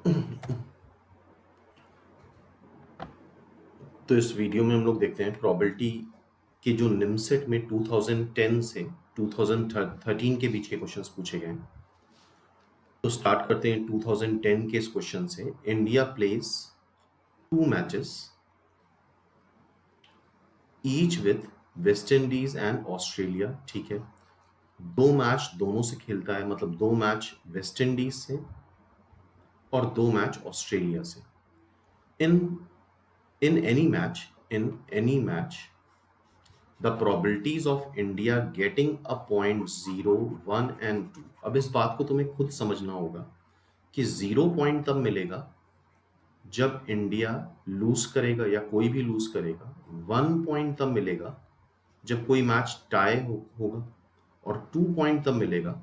तो इस वीडियो में हम लोग देखते हैं प्रोबेबिलिटी के जो निमसेट में 2010 से 2013 के बीच के क्वेश्चंस पूछे गए हैं। तो स्टार्ट करते हैं 2010 के इस क्वेश्चन से। India place 2 matches each with West Indies and Australia. ठीक है, 2 मैच दोनों से खेलता है, मतलब 2 मैच वेस्ट इंडीज से और 2 मैच ऑस्ट्रेलिया से। In in any match the probabilities of India getting a point 0, 1 and 2। अब इस बात को तुम्हें खुद समझना होगा कि 0 पॉइंट तब मिलेगा जब इंडिया लूज करेगा या कोई भी लूज करेगा। 1 पॉइंट तब मिलेगा जब कोई मैच टाई होगा, और 2 पॉइंट तब मिलेगा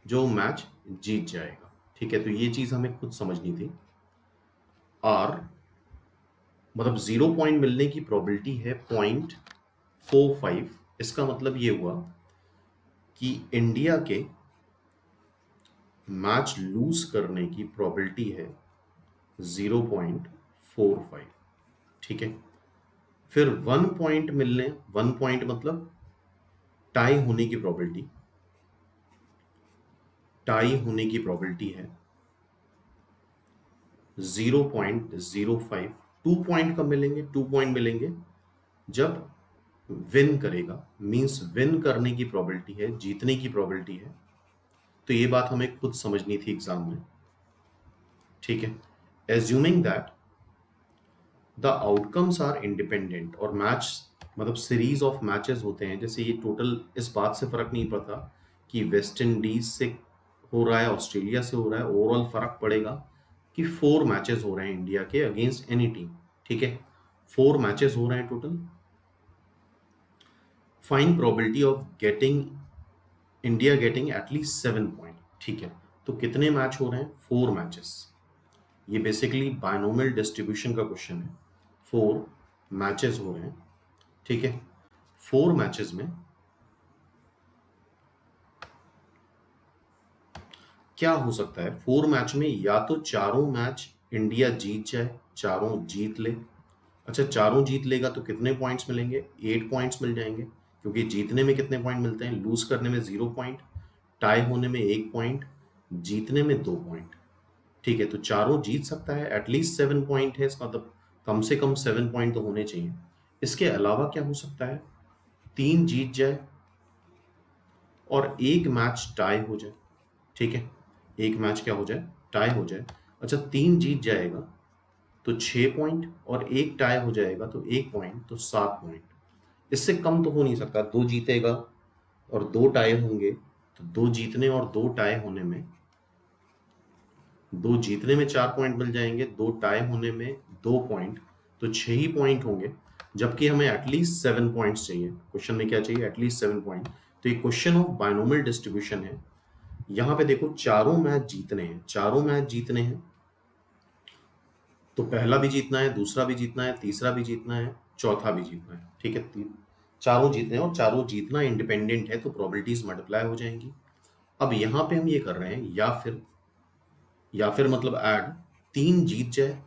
जो मैच जीत जाएगा। ठीक है, तो ये चीज हमें खुद समझनी थी। आर मतलब 0 पॉइंट मिलने की प्रोबेबिलिटी है 0.45। इसका मतलब ये हुआ कि इंडिया के मैच लूज करने की प्रोबेबिलिटी है 0.45। ठीक है, फिर 1 पॉइंट मिलने, 1 पॉइंट मतलब टाई होने की प्रोबेबिलिटी, टाई होने की प्रोबेबिलिटी है 0.05। 2 पॉइंट कब मिलेंगे? 2 पॉइंट मिलेंगे जब विन करेगा, मींस विन करने की प्रोबेबिलिटी है, जीतने की प्रोबेबिलिटी है। तो ये बात हमें खुद समझनी थी एग्जाम में। ठीक है, assuming that the outcomes are independent, और मैच मतलब सीरीज ऑफ मैचेस होते हैं, जैसे ये टोटल इस बात से फर्क नहीं पड़ता कि वेस्ट इंडीज से हो रहा है, ऑस्ट्रेलिया से हो रहा है, ओवरऑल फर्क पड़ेगा कि 4 मैचेस हो रहे हैं इंडिया के अगेंस्ट एनी टीम। ठीक है, 4 मैचेस हो रहे हैं total. Fine probability of getting India getting at least 7 point. ठीक है, तो कितने मैच हो रहे हैं? 4 मैचेस। ये बेसिकली बायनोमियल डिस्ट्रीब्यूशन का क्वेश्चन है। 4 मैचेस हो रहे हैं। ठीक है, 4 मैचेस में क्या हो सकता है? 4 मैच में या तो चारों मैच इंडिया जीत जाए, चारों जीत ले। अच्छा, चारों जीत लेगा तो कितने पॉइंट्स मिलेंगे? 8 पॉइंट्स मिल जाएंगे, क्योंकि जीतने में कितने पॉइंट मिलते हैं? लूज करने में 0 पॉइंट, टाई होने में 1 पॉइंट, जीतने में 2 पॉइंट। ठीक है, तो चारों जीत सकता है, एटलीस्ट 7 पॉइंट है, इसका मतलब कम से कम 7 पॉइंट तो होने चाहिए। इसके अलावा क्या हो सकता है? 3 जीत जाए और 1 मैच टाई हो जाए। ठीक है, 1 मैच क्या हो जाए? टाई हो जाए। अच्छा, 3 जीत जाएगा तो 6 पॉइंट, और 1 टाई हो जाएगा तो 1 पॉइंट, तो 7 पॉइंट। इससे कम तो हो नहीं सकता। 2 जीतेगा और 2 टाई होंगे, तो 2 जीतने और 2 टाई होने में, 2 जीतने में 4 पॉइंट मिल जाएंगे, 2 टाई होने में 2 पॉइंट, तो 6 ही पॉइंट होंगे। जबकि हमें एटलीस्ट 7 पॉइंट्स चाहिए। क्वेश्चन में क्या चाहिए? At least 7 point. तो ये क्वेश्चन ऑफ बायनोमियल डिस्ट्रीब्यूशन है। यहाँ पे देखो, चारों मैच जीतने हैं, चारों मैच जीतने हैं, तो पहला भी जीतना है, दूसरा भी जीतना है, तीसरा भी जीतना है, चौथा भी जीतना है। ठीक है, चारों जीतने हैं और चारों जीतना इंडिपेंडेंट है, तो प्रोबेबिलिटीज मल्टीप्लाई हो जाएंगी। अब यहाँ पे हम ये कर रहे हैं या फिर मतलब ऐड, 3 जीत जाए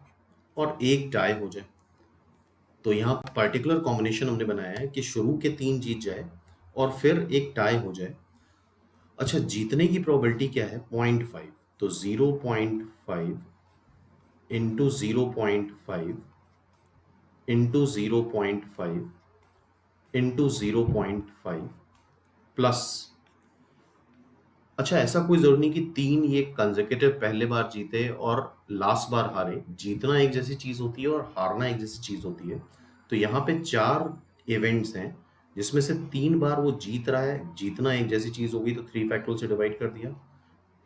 और 1 टाई हो जाए। तो यहाँ पर्टिकुलर कॉम्बिनेशन हमने बनाया है कि शुरू के 3 जीत जाए और फिर 1 टाई हो जाए। अच्छा, जीतने की प्रोबेबिलिटी क्या है? 0.5। तो 0.5 इंटू 0.5 इंटू 0.5 इंटू 0.5 प्लस। अच्छा, ऐसा कोई जरूरी नहीं कि 3 ये कंसेक्यूटिव पहले बार जीते और लास्ट बार हारे। जीतना एक जैसी चीज होती है और हारना एक जैसी चीज होती है। तो यहाँ पे 4 इवेंट्स हैं, जिसमें से 3 बार वो जीत रहा है। जीतना एक जैसी चीज होगी तो 3 फैक्टोरियल से डिवाइड कर दिया।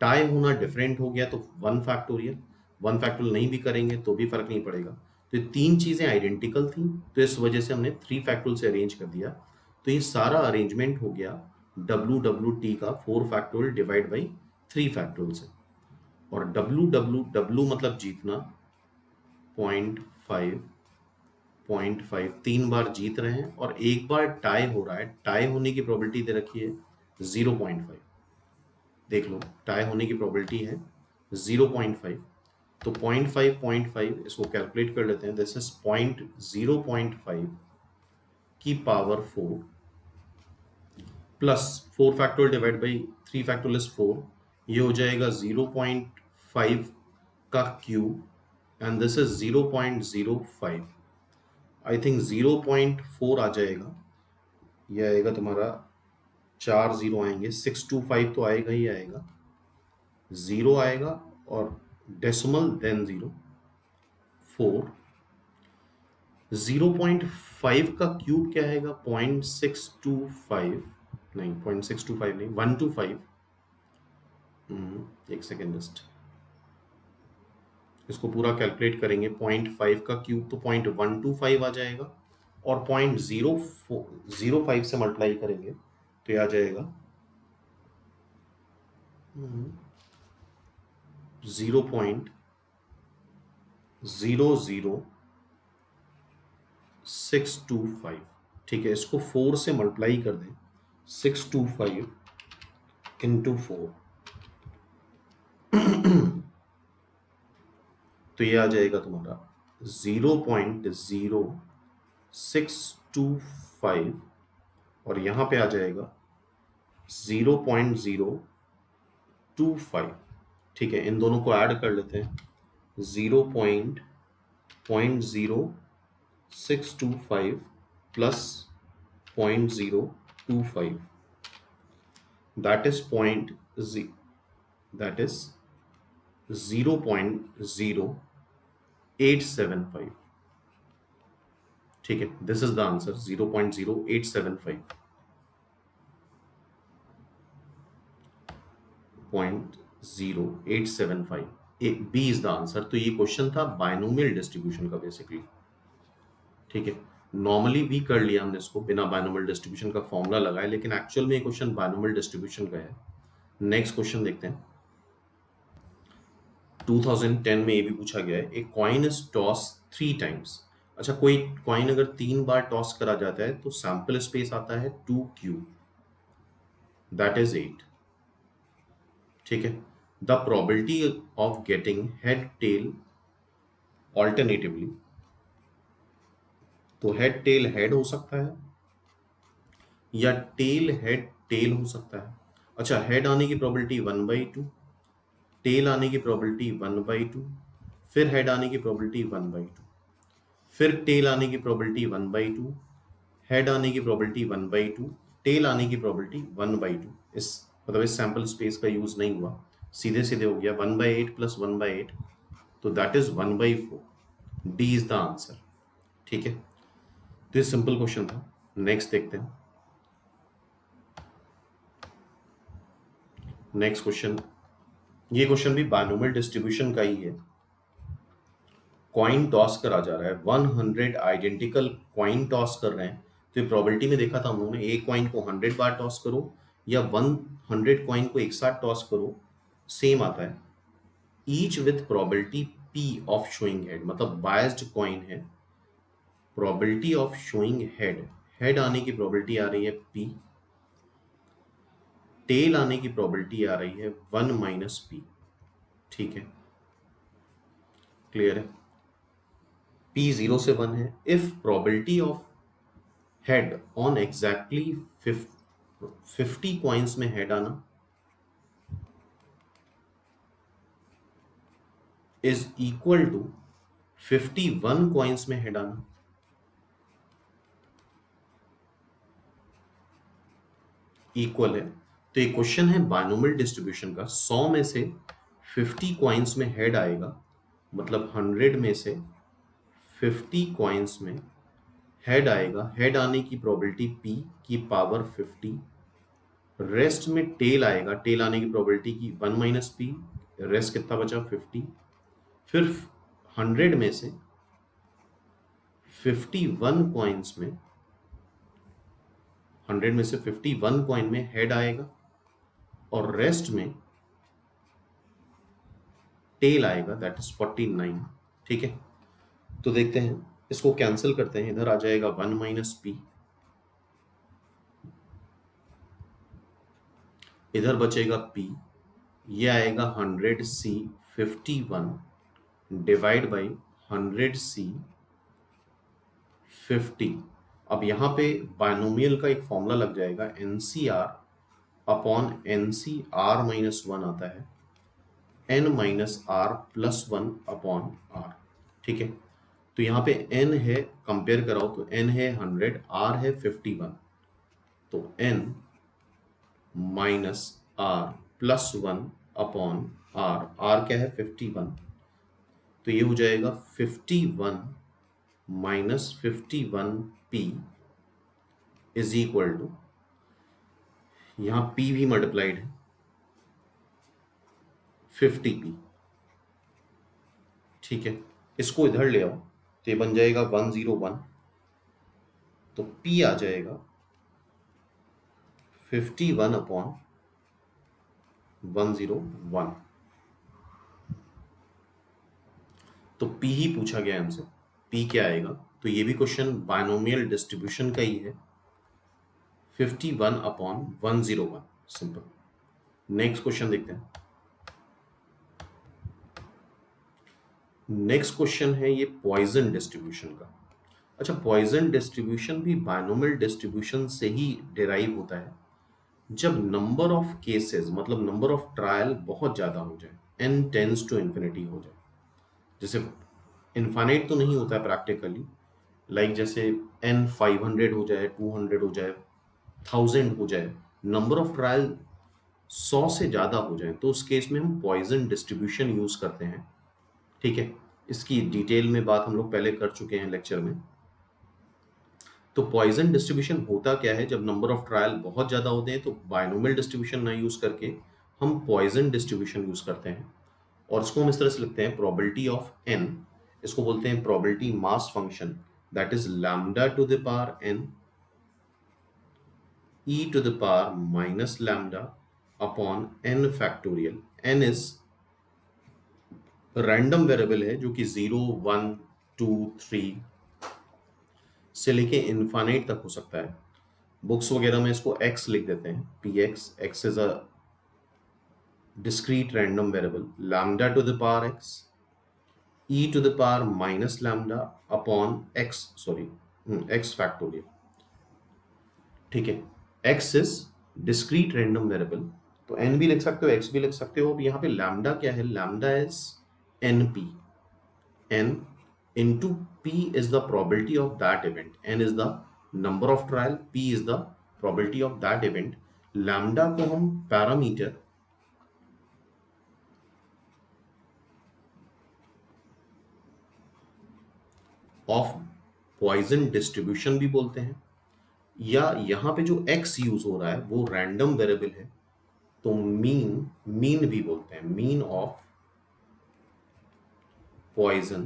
टाई होना डिफरेंट हो गया तो 1 फैक्टोरियल। 1 फैक्टोरियल नहीं भी करेंगे तो भी फर्क नहीं पड़ेगा। तो ये 3 चीजें आइडेंटिकल थी, तो इस वजह से हमने 3 फैक्टोरियल से अरेंज कर दिया। तो ये सारा अरेंजमेंट हो गया WWT का 4 फैक्टोरियल डिवाइड बाई 3 फैक्टोरियल से। और WWW मतलब जीतना 0.5 0.5, 3 बार जीत रहे हैं और 1 बार टाई हो रहा है। टाई होने की प्रोबेबिलिटी दे रखी है 0.5। देख लो, टाई होने की प्रोबेबिलिटी है 0.5। तो 0.5 इसको कैलकुलेट कर लेते हैं। दिस इज 0.5 की power 4 plus 4 factorial divide by 3 factorial is 4, ये हो जाएगा 0.5 का cube and this is 0.05। I think 0.4 आ जाएगा, ये आएगा तुम्हारा 4 जीरो आएंगे, 625 तो आएगा ही आएगा, जीरो आएगा और डेसिमल देन 4। 0.5 का क्यूब क्या आएगा? 0.625, नहीं 0.625 नहीं, 125। एक सेकेंड जस्ट, इसको पूरा कैलकुलेट करेंगे। 0.5 का क्यूब तो 0.125 आ जाएगा और 0.005 से मल्टीप्लाई करेंगे तो ये आ जाएगा 0.00625। ठीक है, इसको 4 से मल्टीप्लाई कर दें, 625 इंटू 4 तो ये आ जाएगा तुम्हारा 0.0625 और यहां पे आ जाएगा 0.025। ठीक है, इन दोनों को ऐड कर लेते हैं। 0.0625 प्लस 0.025 that is 0.0875। ठीक है, this is the answer 0.0875। 0.0875 B is the answer. तो ये क्वेश्चन था बायनोमियल डिस्ट्रीब्यूशन का बेसिकली। ठीक है, नॉर्मली भी कर लिया हमने इसको बिना बायनोमियल डिस्ट्रीब्यूशन का फॉर्मूला लगाए, लेकिन एक्चुअल में ये क्वेश्चन बायनोमियल डिस्ट्रीब्यूशन का है। नेक्स्ट क्वेश्चन देखते हैं। 2010 में ये भी पूछा गया है, a coin is toss 3 times. अच्छा, कोई कॉइन अगर 3 बार टॉस करा जाता है तो सैंपल स्पेस आता है 2Q, दैट इज 8। ठीक है, the probability of getting head tail alternatively, तो हेड टेल हेड हो सकता है या टेल हेड टेल हो सकता है। अच्छा, हेड आने की प्रोबेबिलिटी 1/2, टेल आने की प्रोबेबिलिटी 1/2, फिर हेड आने की प्रोबेबिलिटी 1/2, फिर टेल आने की प्रोबेबिलिटी 1/2, हेड आने की प्रोबेबिलिटी 1/2, टेल आने की प्रोबेबिलिटी 1/2। इस मतलब इस सैंपल स्पेस का यूज नहीं हुआ, सीधे सीधे हो गया 1/8 प्लस 1/8, तो that is 1/4। D is the answer. ठीक है, तो ये सिंपल क्वेश्चन था। नेक्स्ट देखते हैं। नेक्स्ट क्वेश्चन, ये क्वेश्चन भी बायनोमियल डिस्ट्रीब्यूशन का ही है। कॉइन टॉस करा जा रहा है, 100 आइडेंटिकल कॉइन टॉस कर रहे हैं। तो ये प्रोबेबिलिटी में देखा था हम लोगों ने, एक कॉइन को 100 बार टॉस करो या 100 कॉइन को एक साथ टॉस करो, सेम आता है। Each with probability P of showing head, मतलब बायस्ड कॉइन है। Probability of showing head, head आने की प्रोबेबिलिटी आ रही है P, टेल आने की प्रोबेबिलिटी आ रही है 1 - P। ठीक है, क्लियर है। P 0 से 1 है। If probability of head on exactly 50 coins में हेड आना इज इक्वल टू 51 कॉइन्स में हेड आना इक्वल है। तो ये क्वेश्चन है बायनोमियल डिस्ट्रीब्यूशन का। 100 में से 50 कॉइन्स में हेड आएगा, मतलब 100 में से 50 कॉइन्स में हेड आएगा। हेड आने की प्रोबेबिलिटी P की पावर 50, रेस्ट में टेल आएगा, टेल आने की प्रोबेबिलिटी की 1 - P, रेस्ट कितना बचा 50। फिर 100 में से 51 कॉइन्स में, 100 में से 51 कॉइन में हेड आएगा और रेस्ट में टेल आएगा, दैट इज 49। ठीक है, तो देखते हैं, इसको कैंसिल करते हैं। इधर आ जाएगा 1 - P, इधर बचेगा P, ये आएगा 100C 51 डिवाइड बाई 100c 50। अब यहाँ पे बायनोमियल का एक फॉर्मूला लग जाएगा, NCR अपॉन NCR माइनस 1 आता है n minus R plus 1 upon R. ठीक है, तो यहाँ पे n है, कंपेयर कराओ तो n है 100, r है 51, तो n minus R plus 1 upon R, R क्या है 51, तो ये हो जाएगा 51 minus 51p is equal to, यहाँ p भी मल्टीप्लाइड है 50p। ठीक है, इसको इधर ले आओ तो ये बन जाएगा 101, तो p आ जाएगा 51 अपॉन 101। तो p ही पूछा गया हमसे, p क्या आएगा, तो ये भी क्वेश्चन बायनोमियल डिस्ट्रीब्यूशन का ही है, 51 अपॉन 101, सिंपल। नेक्स्ट क्वेश्चन देखते हैं। नेक्स्ट क्वेश्चन है ये पॉइजन डिस्ट्रीब्यूशन का। अच्छा, पॉइजन डिस्ट्रीब्यूशन भी बायनोमियल डिस्ट्रीब्यूशन से ही डिराइव होता है जब नंबर ऑफ केसेस, मतलब नंबर ऑफ ट्रायल बहुत ज्यादा हो जाए, n टेंस टू इन्फिनिटी हो जाए। जैसे इनफाइनाइट तो नहीं होता है प्रैक्टिकली, लाइक जैसे n 500 हो जाए, 200 हो जाए, 1000 हो जाए, नंबर ऑफ ट्रायल 100 से ज्यादा हो जाए, तो उस केस में हम पॉइजन डिस्ट्रीब्यूशन यूज करते हैं। ठीक है, इसकी डिटेल में बात हम लोग पहले कर चुके हैं लेक्चर में। तो पॉइजन डिस्ट्रीब्यूशन होता क्या है, जब नंबर ऑफ ट्रायल बहुत ज़्यादा होते हैं तो बायनोमियल डिस्ट्रीब्यूशन ना यूज़ करके हम पॉइजन डिस्ट्रीब्यूशन यूज़ करते हैं, और इसको हम इस तरह से लिखते हैं, प्रोबेबिलिटी ऑफ n, इसको बोलते हैं probability mass function, that is lambda to the power n e to the power minus lambda upon n factorial. n is random variable है जो कि 0, 1, 2, 3 से लेके इनफाइनाइट तक हो सकता है। बुक्स वगैरह में इसको x लिख देते हैं, px, x is a discrete random variable, lambda to the power x e to the power minus lambda upon x, sorry x factorial. ठीक है, x is discrete random variable, तो n भी लिख सकते हो, x भी लिख सकते हो। अब यहाँ पे लैम्डा क्या है, lambda is np, n into p is the probability of that event, n is the number of trial, p is the probability of that event। Lambda को हम पैरामीटर ऑफ पॉइजन डिस्ट्रीब्यूशन भी बोलते हैं, या यहाँ पे जो x यूज हो रहा है वो रैंडम वेरिएबल है, तो मीन भी बोलते हैं, मीन ऑफ पॉइजन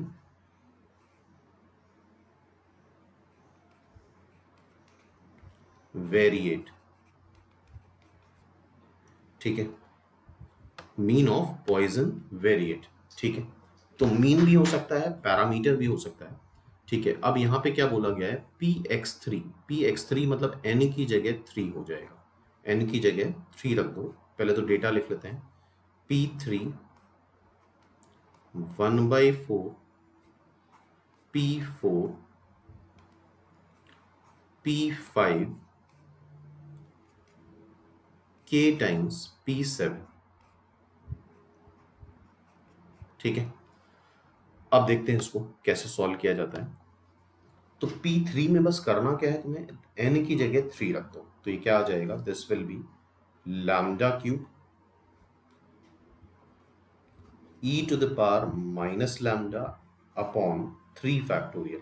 वेरिएट। ठीक है, मीन ऑफ पॉइजन वेरिएट। ठीक है, तो मीन भी हो सकता है, पैरामीटर भी हो सकता है। ठीक है, अब यहाँ पे क्या बोला गया है, px3, px3 मतलब n की जगह 3 हो जाएगा, n की जगह 3 रख दो। पहले तो डेटा लिख लेते हैं, p3 1/4 p4 p5 k times p7। ठीक है, अब देखते हैं इसको कैसे सॉल्व किया जाता है। तो p3 में बस करना क्या है, तुम्हें n की जगह 3 रख दो, तो ये क्या आ जाएगा, this will be lambda cube e to the power minus lambda upon 3 factorial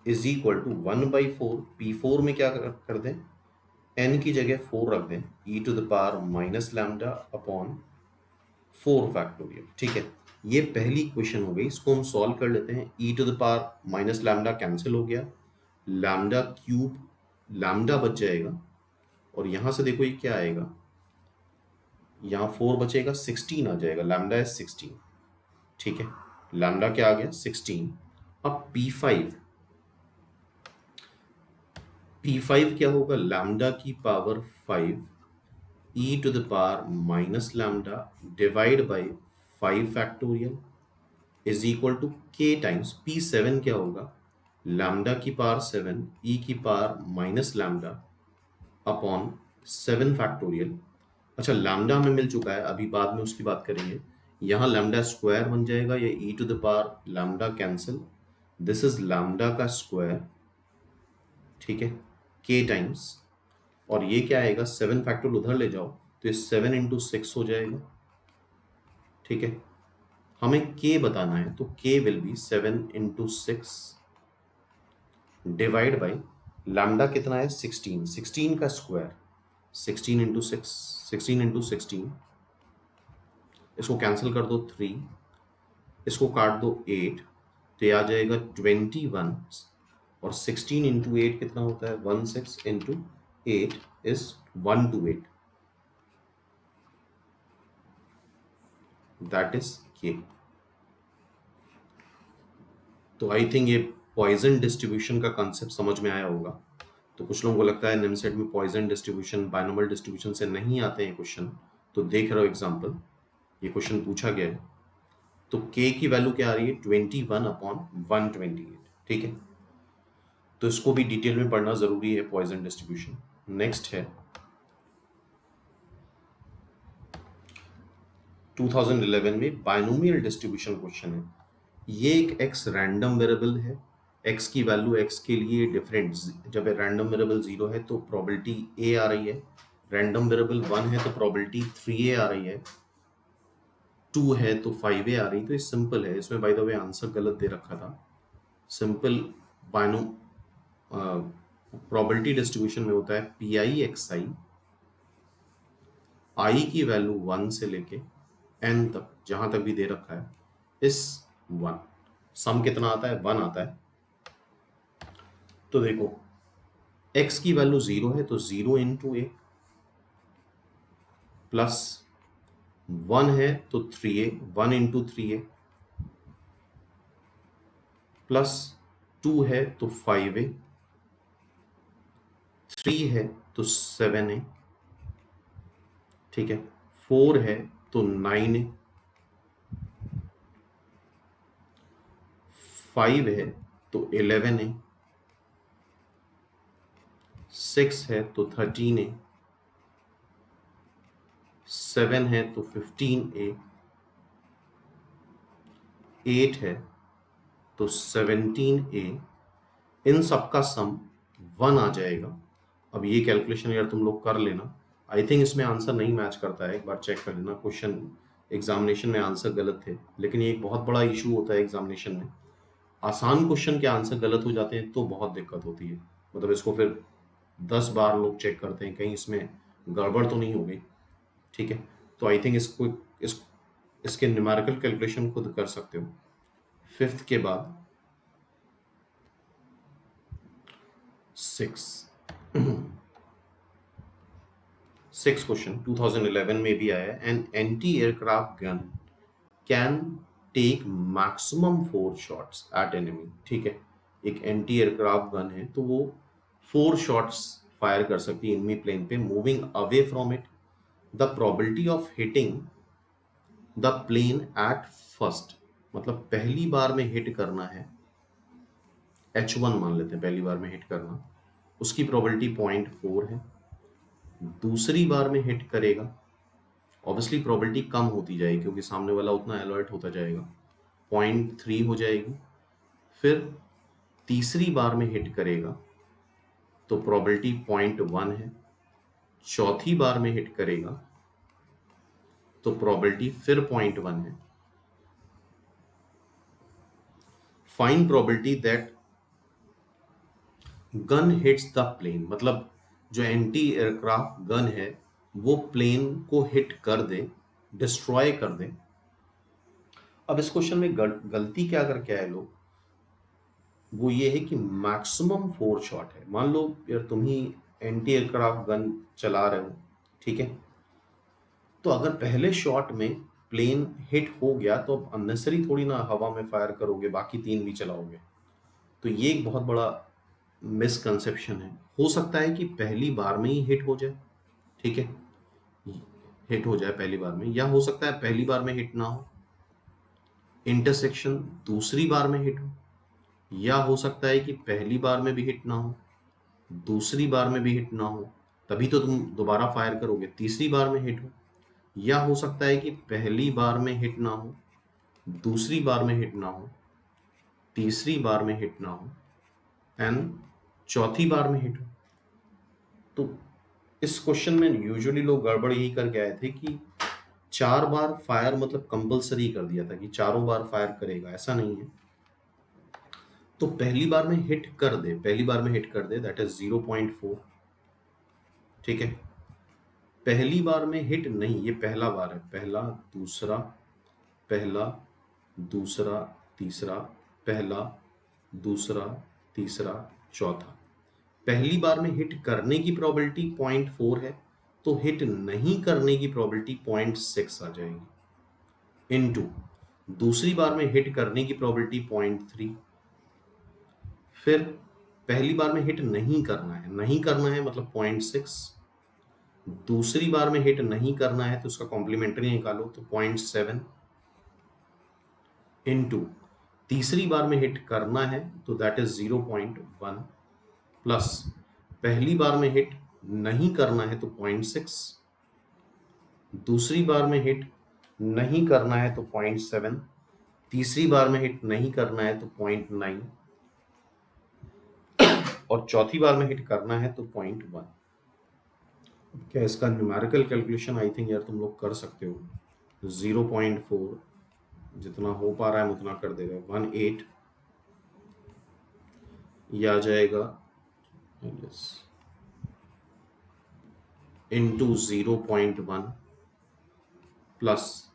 is equal to 1/4, p4 में क्या कर दें, n की जगह 4 रख दें, e to the power minus lambda upon 4 factorial. ठीक है, ये पहली क्वेश्चन हो गई, इसको हम सॉल्व कर लेते हैं। e to the power minus lambda cancel हो गया, लैम्डा क्यूब, लैम्डा बच जाएगा, और यहां से देखो ये क्या आएगा, यहाँ 4 बचेगा, 16 आ जाएगा, लैम्डा है 16। ठीक है, लैम्डा क्या आ गया 16। अब p5 क्या होगा, लैम्डा की power 5 e to the power minus lambda divide by 5 factorial is equal to K times P7 क्या होगा, लैम्डा की पावर 7 ई की power minus lambda upon 7 factorial. अच्छा लैम्डा हमें मिल चुका है, अभी बाद में उसकी बात करेंगे। यहाँ लैम्डा स्क्वायर बन जाएगा, ये e to the power lambda cancel, this is lambda का स्क्वायर, ठीक है, के टाइम्स, और ये क्या आएगा 7 फैक्टोरियल उधर ले जाओ तो ये 7 इंटू 6 हो जाएगा, ठीक है। हमें k बताना है तो k will be 7 into 6 divide by lambda कितना है 16, 16 का स्क्वायर 16 इंटू 6, 16 इंटू 16, इसको कैंसिल कर दो 3, इसको काट दो 8, तो ये आ जाएगा 21, और 16 इंटू 8 कितना होता है 16 into 8 is 128, that is k। तो आई थिंक ये पॉइजन डिस्ट्रीब्यूशन का कंसेप्ट समझ में आया होगा। तो कुछ लोगों को लगता है निमसेट में पॉइजन डिस्ट्रीब्यूशन बायनोमियल डिस्ट्रीब्यूशन से नहीं आते हैं क्वेश्चन, तो देख रहे हो एग्जांपल, ये क्वेश्चन पूछा गया है। तो k की वैल्यू क्या आ रही है 21 अपॉन 128, ठीक है। तो इसको भी डिटेल में पढ़ना जरूरी है पॉइजन डिस्ट्रीब्यूशन। नेक्स्ट है 2011 में बायनोमियल डिस्ट्रीब्यूशन क्वेश्चन है। ये एक x रैंडम वेरिएबल है, x की वैल्यू x के लिए डिफरेंट, जब रैंडम वेरिएबल 0 है तो प्रोबेबिलिटी a आ रही है, रैंडम वेरिएबल 1 है तो प्रोबेबिलिटी 3a आ रही है, 2 है तो 5a आ रही। तो ये सिंपल है, इसमें बाय द वे आंसर गलत दे रखा था। सिंपल बायनो प्रोबेबिलिटी डिस्ट्रीब्यूशन में होता है pi xi, i की वैल्यू 1 से लेके n तक, जहां तक भी दे रखा है, इस 1, सम कितना आता है 1 आता है। तो देखो x की वैल्यू 0 है तो 0 इंटू ए, प्लस 1 है तो 3a, 1 इंटू 3a, प्लस 2 है तो 5a, 3 है तो 7a, ठीक है, 4 है तो 9a, 5 है तो 11a, 6 है तो 13a, 7 है तो 15a, 8 है तो 17a, इन सब का सम 1 आ जाएगा। अब ये कैलकुलेशन यार तुम लोग कर लेना, आई थिंक इसमें आंसर नहीं मैच करता है, एक बार चेक कर लेना, क्वेश्चन एग्जामिनेशन में आंसर गलत थे, लेकिन ये एक बहुत बड़ा इशू होता है एग्जामिनेशन में, आसान क्वेश्चन के आंसर गलत हो जाते हैं तो बहुत दिक्कत होती है, मतलब इसको फिर 10 बार लोग चेक करते हैं कहीं इसमें गड़बड़ तो नहीं हो गई, ठीक है। तो आई थिंक इसके न्यूमेरिकल कैलकुलेशन खुद कर सकते हो। 5th के बाद 6 क्वेश्चन 2011 में भी आया है। An anti aircraft gun can take maximum 4 shots at enemy, ठीक है, एक एंटी एयरक्राफ्ट गन है तो वो 4 शॉट्स फायर कर सकती है एनिमी प्लेन पे, moving away from it, the probability of hitting the plane at first, मतलब पहली बार में हिट करना है, H1 मान लेते हैं पहली बार में हिट करना, उसकी प्रोबेबिलिटी 0.4 है, दूसरी बार में हिट करेगा, ऑब्वियसली प्रोबेबिलिटी कम होती जाएगी क्योंकि सामने वाला उतना अलर्ट होता जाएगा, 0.3 हो जाएगी, फिर तीसरी बार में हिट करेगा तो प्रोबेबिलिटी 0.1 है, चौथी बार में हिट करेगा तो प्रोबेबिलिटी फिर 0.1 है, find probability that gun hits the plane, मतलब जो एंटी एयरक्राफ्ट गन है वो प्लेन को हिट कर दे, डिस्ट्रॉय कर दे। अब इस क्वेश्चन में गलती क्या करके आए लोग, वो ये है कि मैक्सिमम 4 शॉट है। मान लो यार तुम ही एंटी एयरक्राफ्ट गन चला रहे हो, ठीक है, तो अगर पहले शॉट में प्लेन हिट हो गया तो अब अननेसरी थोड़ी ना हवा में फायर करोगे, बाकी 3 भी चलाओगे। तो ये एक बहुत बड़ा मिसकंसेप्शन है। हो सकता है कि पहली बार में ही हिट हो जाए, ठीक है, हिट हो जाए पहली बार में, या हो सकता है पहली बार में हिट ना हो, इंटरसेक्शन दूसरी बार में हिट हो, या हो सकता है कि पहली बार में भी हिट ना हो, दूसरी बार में भी हिट ना हो, तभी तो तुम दोबारा फायर करोगे, तीसरी बार में हिट हो, या हो सकता है कि पहली बार में हिट ना हो, दूसरी बार में हिट ना हो, तीसरी बार में हिट ना हो एंड चौथी बार में हिट हो। तो इस क्वेश्चन में यूजुअली लोग गड़बड़ यही करके आए थे कि 4 बार फायर मतलब कंपलसरी कर दिया था कि चारों बार फायर करेगा, ऐसा नहीं है। तो पहली बार में हिट कर दे, पहली बार में हिट कर दे, दैट इज 0.4, ठीक है। पहली बार में हिट नहीं, ये पहला बार है, पहला दूसरा, पहला दूसरा तीसरा, पहला दूसरा तीसरा चौथा। पहली बार में हिट करने की प्रोबेबिलिटी 0.4 है, तो हिट नहीं करने की प्रोबेबिलिटी 0.6 आ जाएगी, इनटू दूसरी बार में हिट करने की प्रोबेबिलिटी 0.3, फिर पहली बार में हिट नहीं करना है, नहीं करना है मतलब 0.6, दूसरी बार में हिट नहीं करना है तो उसका कॉम्प्लीमेंट्री निकालो तो 0.7, इनटू तीसरी बार में हिट करना है तो दैट इज 0.1, प्लस पहली बार में हिट नहीं करना है तो 0.6, दूसरी बार में हिट नहीं करना है तो 0.7, तीसरी बार में हिट नहीं करना है तो 0.9 और चौथी बार में हिट करना है तो 0.1। क्या इसका न्यूमेरिकल कैलकुलेशन आई थिंक यार तुम लोग कर सकते हो, 0.4 जितना हो पा रहा है हम उतना कर देगा, 18 ये आ जाएगा इंटू 0.1 प्लस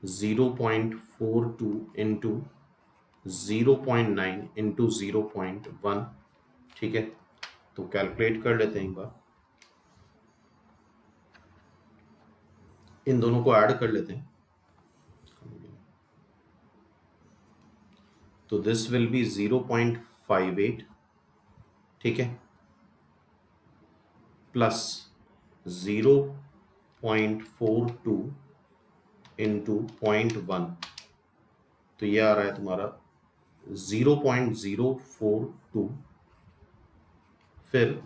0.42 इंटू 0.9 इंटू 0.1, ठीक है। तो कैलकुलेट कर लेते हैं एक बार, इन दोनों को ऐड कर लेते हैं। तो दिस विल बी 0.58, ठीक है, प्लस 0.42 इंटू 0.1, तो ये आ रहा है तुम्हारा 0.042, फिर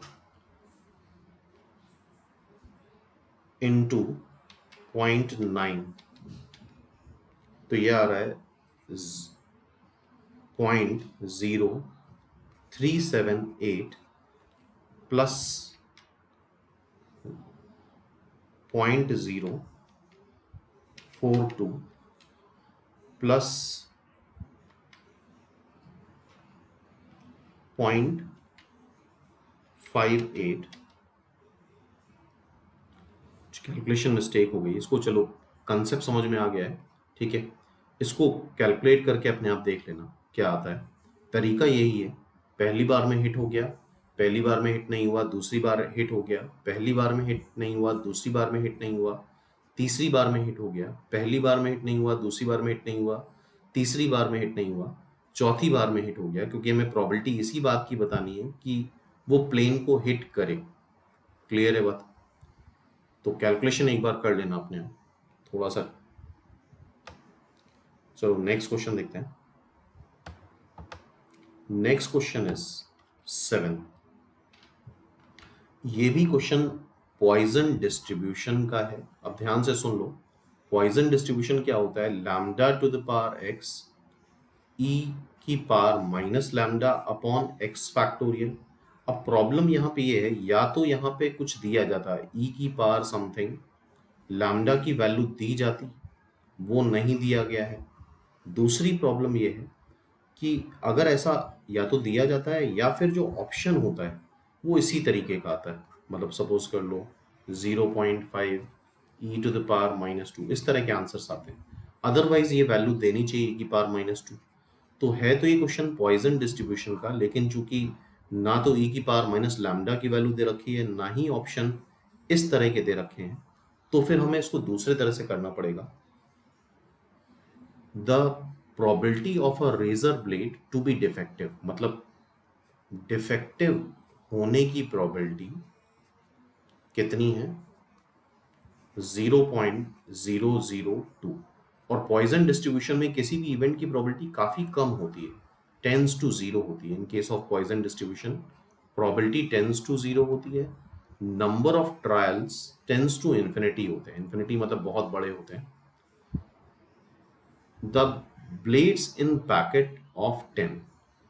इंटू 0.9, तो ये आ रहा है 0.0378 प्लस 0.042 प्लस 0.58, कैलकुलेशन मिस्टेक हो गई, इसको चलो कंसेप्ट समझ में आ गया है, ठीक है। इसको कैलकुलेट करके अपने आप देख लेना क्या आता है। तरीका यही है, पहली बार में हिट हो गया, पहली बार में हिट नहीं हुआ, दूसरी बार हिट हो गया, पहली बार में हिट नहीं हुआ, दूसरी बार में हिट नहीं हुआ, तीसरी बार में हिट हो गया, पहली बार में हिट नहीं हुआ, दूसरी बार में हिट नहीं हुआ, तीसरी बार में हिट नहीं हुआ, चौथी बार में हिट हो गया, क्योंकि हमें प्रोबेबिलिटी इसी बात की बतानी है कि वो प्लेन को हिट करे। क्लियर है बात? तो कैलकुलेशन एक बार कर लेना अपने आप थोड़ा सा। चलो नेक्स्ट क्वेश्चन देखते हैं। Next question is 7। ये भी क्वेश्चन पॉइजन डिस्ट्रीब्यूशन का है। अब ध्यान से सुन लो, पॉइजन डिस्ट्रीब्यूशन क्या होता है, lambda to the power x e की power minus lambda upon x factorial. अब प्रॉब्लम यहाँ पे ये है, या तो यहाँ पे कुछ दिया जाता है ई की पावर समथिंग, लैम्डा की वैल्यू दी जाती, वो नहीं दिया गया है। दूसरी प्रॉब्लम ये है कि अगर ऐसा या तो दिया जाता है या फिर जो ऑप्शन होता है वो इसी तरीके का आता है, मतलब सपोज कर लो 0.5 ई टू द पावर -2, इस तरह के आंसर्स आते हैं। अदरवाइज ये वैल्यू देनी चाहिए ई की पावर -2। तो है तो ये क्वेश्चन पॉइजन डिस्ट्रीब्यूशन का, लेकिन चूंकि ना तो ई की पावर माइनस लैम्डा की वैल्यू दे रखी है, ना ही ऑप्शन इस तरह के दे रखे हैं, तो फिर हमें इसको दूसरे तरह से करना पड़ेगा। The probability of a razor blade to be defective, मतलब डिफेक्टिव होने की probability कितनी है, 0.002, और पॉइजन डिस्ट्रीब्यूशन में किसी भी इवेंट की प्रोबेबिलिटी काफी कम होती है, टेंस टू 0 होती है। In case of poison distribution probability tends to 0 होती है। Number of trials tends to infinity होते हैं, इन्फिनिटी मतलब बहुत बड़े होते हैं। The blades in packet of 10,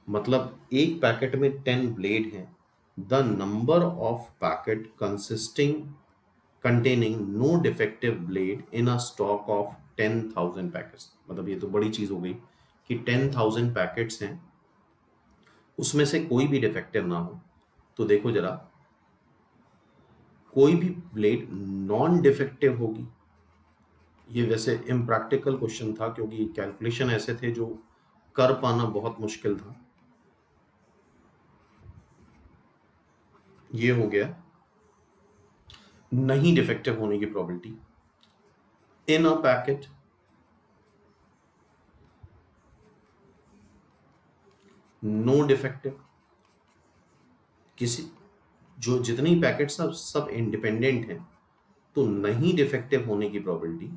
मतलब एक पैकेट में 10 ब्लेड हैं। The number of packet containing no defective blade in a stock of 10,000 packets, मतलब ये तो बड़ी चीज हो गई कि 10,000 पैकेट्स हैं, उसमें से कोई भी डिफेक्टिव ना हो। तो देखो जरा, कोई भी ब्लेड नॉन डिफेक्टिव होगी। ये वैसे इम्प्रैक्टिकल क्वेश्चन था क्योंकि कैलकुलेशन ऐसे थे जो कर पाना बहुत मुश्किल था। ये हो गया नहीं डिफेक्टिव होने की probability in a packet. No defective, किसी जो जितनी पैकेट सब इंडिपेंडेंट हैं, तो नहीं डिफेक्टिव होने की प्रोबेबिलिटी,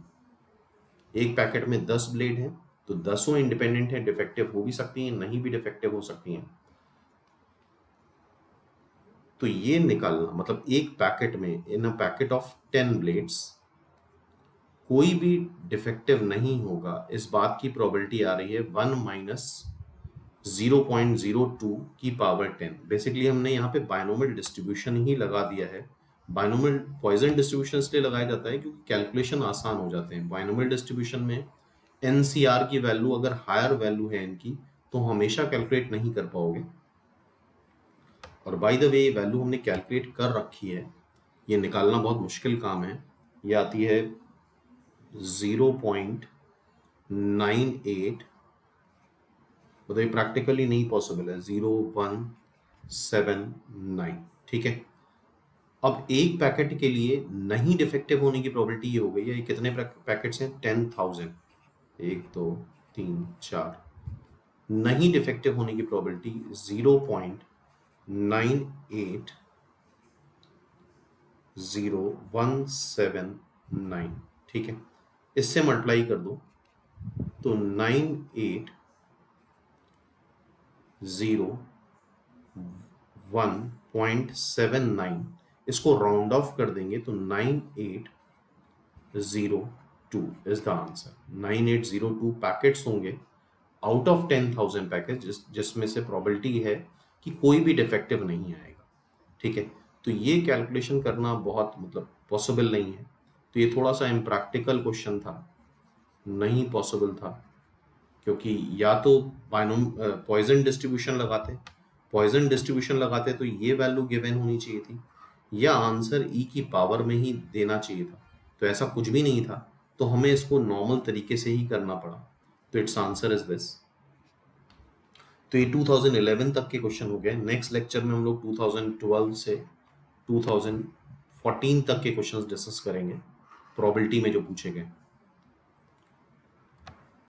एक पैकेट में 10 ब्लेड हैं तो 10 इंडिपेंडेंट है, डिफेक्टिव हो भी सकती हैं, नहीं भी डिफेक्टिव हो सकती हैं। तो ये निकालना, मतलब एक पैकेट में इन अ पैकेट ऑफ 10 ब्लेड्स कोई भी डिफेक्टिव नहीं होगा, इस बात की प्रोबेबिलिटी आ रही है 1 माइनस 0.02 की पावर 10। बेसिकली हमने यहाँ पे बायनोमियल डिस्ट्रीब्यूशन ही लगा दिया है। बायनोमियल पॉइजन डिस्ट्रीब्यूशन इसलिए लगाया जाता है क्योंकि कैलकुलेशन आसान हो जाते हैं। बायनोमियल डिस्ट्रीब्यूशन में एनसीआर की वैल्यू अगर हायर वैल्यू है इनकी तो हमेशा कैलकुलेट नहीं कर पाओगे। और बाय द वे वैल्यू हमने कैलकुलेट कर रखी है, ये निकालना बहुत मुश्किल काम है। ये आती है 0.98, मतलब ये प्रैक्टिकली नहीं पॉसिबल है, 0179। ठीक है, अब एक पैकेट के लिए नहीं डिफेक्टिव होने की प्रोबेबिलिटी ये हो गई है। ये कितने पैकेट्स हैं? 10,000, 1 2 3 4। नहीं डिफेक्टिव होने की प्रोबेबिलिटी 0.980179। ठीक है, इससे मल्टीप्लाई कर दो तो 9801.79, इसको राउंड ऑफ कर देंगे तो 9802 इज द आंसर। 9802 पैकेट्स होंगे आउट ऑफ 10,000 पैकेट जिसमें से प्रोबेबिलिटी है कि कोई भी डिफेक्टिव नहीं आएगा। ठीक है, तो ये कैलकुलेशन करना बहुत मतलब पॉसिबल नहीं है। तो ये थोड़ा सा इम्प्रैक्टिकल क्वेश्चन था, नहीं पॉसिबल था, क्योंकि या तो पॉइजन डिस्ट्रीब्यूशन लगाते तो ये वैल्यू गिवन होनी चाहिए थी, या आंसर ई की पावर में ही देना चाहिए था। तो ऐसा कुछ भी नहीं था, तो हमें इसको नॉर्मल तरीके से ही करना पड़ा। तो इट्स आंसर इज दिस। तो ये 2011 तक के क्वेश्चन हो गए। नेक्स्ट लेक्चर में हम लोग 2012 से 2014 तक के क्वेश्चंस डिस्कस करेंगे, प्रोबेबिलिटी में जो पूछे गए।